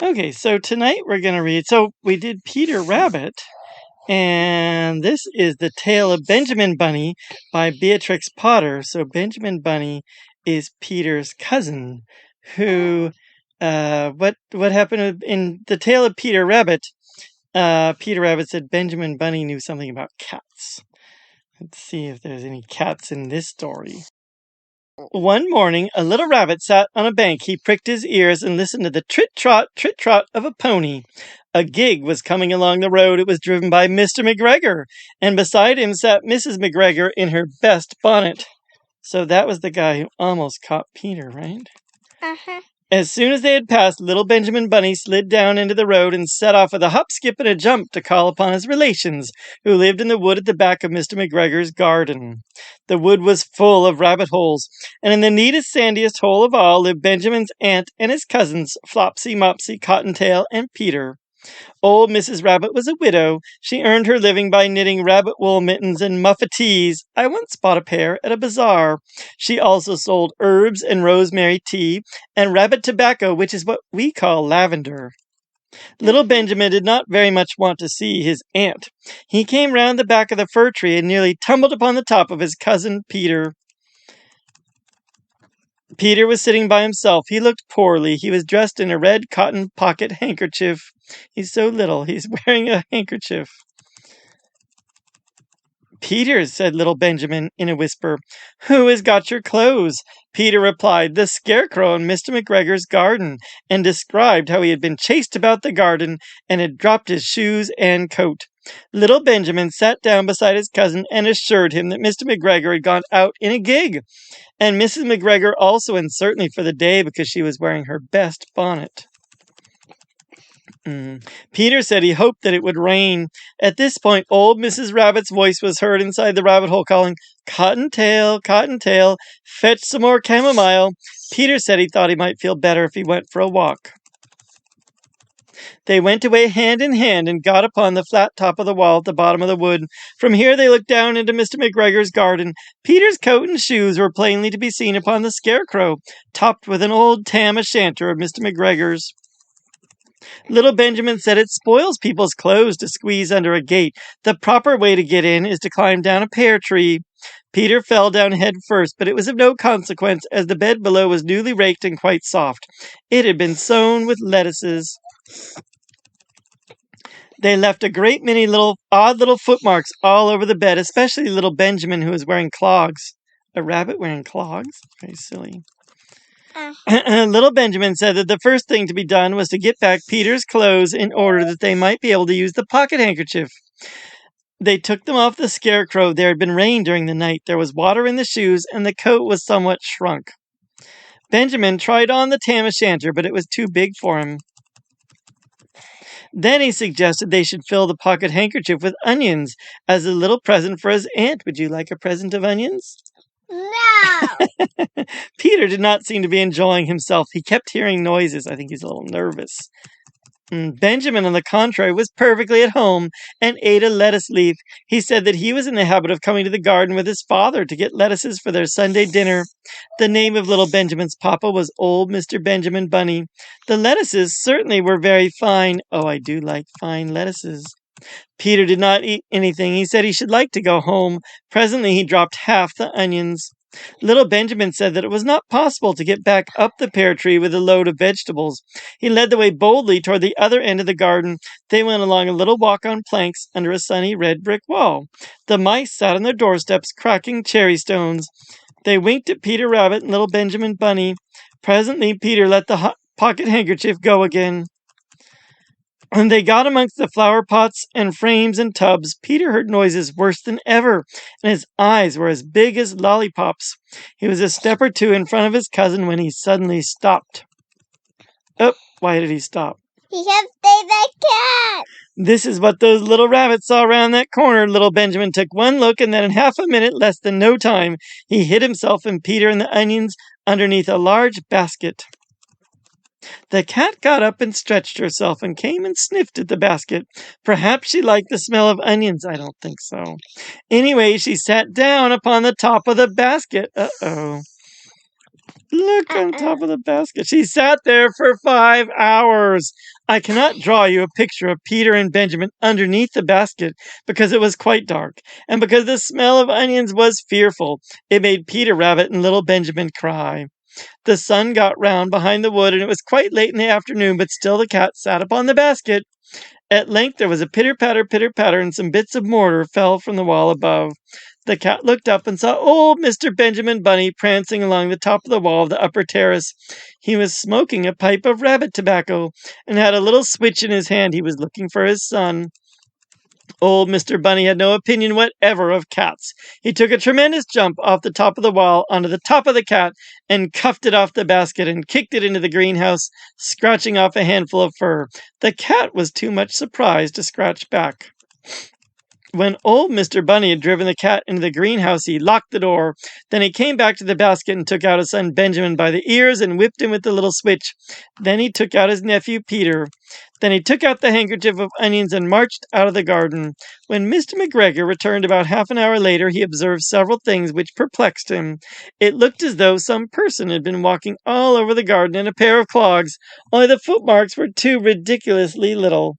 Okay, so tonight we're going to read. So we did Peter Rabbit, and this is The Tale of Benjamin Bunny by Beatrix Potter. So Benjamin Bunny is Peter's cousin, who, what happened in The Tale of Peter Rabbit? Peter Rabbit said Benjamin Bunny knew something about cats. Let's see if there's any cats in this story. One morning, a little rabbit sat on a bank. He pricked his ears and listened to the trit trot of a pony. A gig was coming along the road. It was driven by Mr. McGregor, and beside him sat Mrs. McGregor in her best bonnet. So that was the guy who almost caught Peter, right? Uh-huh. As soon as they had passed, little Benjamin Bunny slid down into the road and set off with a hop, skip, and a jump to call upon his relations, who lived in the wood at the back of Mr. McGregor's garden. The wood was full of rabbit holes, and in the neatest, sandiest hole of all lived Benjamin's aunt and his cousins, Flopsy, Mopsy, Cottontail, and Peter. Old Mrs. Rabbit was a widow. She earned her living by knitting rabbit wool mittens and muffetees. I once bought a pair at a bazaar. She also sold herbs and rosemary tea and rabbit tobacco, which is what we call lavender. Little Benjamin did not very much want to see his aunt. He came round the back of the fir tree and nearly tumbled upon the top of his cousin Peter. Peter was sitting by himself. He looked poorly. He was dressed in a red cotton pocket handkerchief. He's so little. He's wearing a handkerchief. Peter, said little Benjamin in a whisper, who has got your clothes? Peter replied, the scarecrow in Mr. McGregor's garden, and described how he had been chased about the garden and had dropped his shoes and coat. Little Benjamin sat down beside his cousin and assured him that Mr. McGregor had gone out in a gig, and Mrs. McGregor also, and certainly for the day because she was wearing her best bonnet. Peter said he hoped that it would rain. At this point, old Mrs. Rabbit's voice was heard inside the rabbit hole calling, Cottontail, Cottontail, fetch some more chamomile. Peter said he thought he might feel better if he went for a walk. They went away hand in hand and got upon the flat top of the wall at the bottom of the wood. From here they looked down into Mr. McGregor's garden. Peter's coat and shoes were plainly to be seen upon the scarecrow, topped with an old tam o'shanter of Mr. McGregor's. Little Benjamin said it spoils people's clothes to squeeze under a gate. The proper way to get in is to climb down a pear tree. Peter fell down head first, but it was of no consequence, as the bed below was newly raked and quite soft. It had been sown with lettuces. They left a great many odd little footmarks all over the bed, especially little Benjamin, who was wearing clogs. A rabbit wearing clogs? Very silly. Little Benjamin said that the first thing to be done was to get back Peter's clothes in order that they might be able to use the pocket handkerchief. They took them off the scarecrow. There had been rain during the night. There was water in the shoes, and the coat was somewhat shrunk. Benjamin tried on the tam o'shanter, but it was too big for him. Then he suggested they should fill the pocket handkerchief with onions as a little present for his aunt. Would you like a present of onions? No! Peter did not seem to be enjoying himself. He kept hearing noises. I think he's a little nervous. Benjamin, on the contrary, was perfectly at home and ate a lettuce leaf. He said that he was in the habit of coming to the garden with his father to get lettuces for their Sunday dinner. The name of little Benjamin's papa was old Mr. Benjamin Bunny. The lettuces certainly were very fine. Oh, I do like fine lettuces. Peter did not eat anything. He said he should like to go home. Presently he dropped half the onions. Little Benjamin said that it was not possible to get back up the pear tree with a load of vegetables. He led the way boldly toward the other end of the garden. They went along a little walk on planks under a sunny red brick wall. The mice sat on their doorsteps cracking cherry stones. They winked at Peter Rabbit and little Benjamin Bunny. Presently Peter let the pocket handkerchief go again. When they got amongst the flower pots and frames and tubs, Peter heard noises worse than ever, and his eyes were as big as lollipops. He was a step or two in front of his cousin when he suddenly stopped. Oh, why did he stop? He kept saying that cat! This is what those little rabbits saw around that corner. Little Benjamin took one look, and then in half a minute, less than no time, he hid himself and Peter and the onions underneath a large basket. The cat got up and stretched herself and came and sniffed at the basket. Perhaps she liked the smell of onions. I don't think so. Anyway, she sat down upon the top of the basket. Uh-oh. Look on top of the basket. She sat there for 5 hours. I cannot draw you a picture of Peter and Benjamin underneath the basket because it was quite dark, and because the smell of onions was fearful. It made Peter Rabbit and little Benjamin cry. The sun got round behind the wood, and it was quite late in the afternoon, but still the cat sat upon the basket. At length there was a pitter patter, and some bits of mortar fell from the wall above. The cat looked up and saw old Mr. Benjamin Bunny prancing along the top of the wall of the upper terrace. He was smoking a pipe of rabbit tobacco, and had a little switch in his hand. He was looking for his son. Old Mr. Bunny had no opinion whatever of cats. He took a tremendous jump off the top of the wall onto the top of the cat, and cuffed it off the basket and kicked it into the greenhouse, scratching off a handful of fur. The cat was too much surprised to scratch back. When old Mr. Bunny had driven the cat into the greenhouse, he locked the door. Then he came back to the basket and took out his son Benjamin by the ears and whipped him with the little switch. Then he took out his nephew Peter. Then he took out the handkerchief of onions and marched out of the garden. When Mr. McGregor returned about half an hour later, he observed several things which perplexed him. It looked as though some person had been walking all over the garden in a pair of clogs, only the footmarks were too ridiculously little.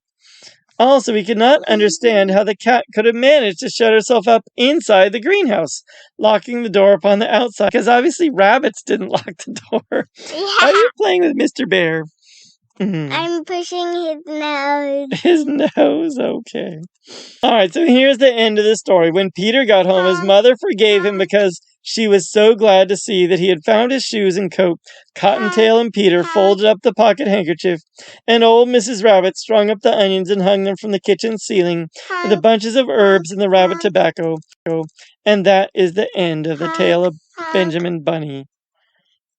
Also, he could not understand how the cat could have managed to shut herself up inside the greenhouse, locking the door upon the outside, because obviously rabbits didn't lock the door. Are you playing with Mr. Bear? I'm pushing his nose. His nose, okay. Alright, so here's the end of the story. When Peter got home, his mother forgave him because she was so glad to see that he had found his shoes and coat. Cottontail and Peter folded up the pocket handkerchief, and old Mrs. Rabbit strung up the onions and hung them from the kitchen ceiling with the bunches of herbs and the rabbit tobacco. And that is the end of the tale of Benjamin Bunny.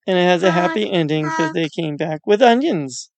And it has a happy ending because they came back with onions.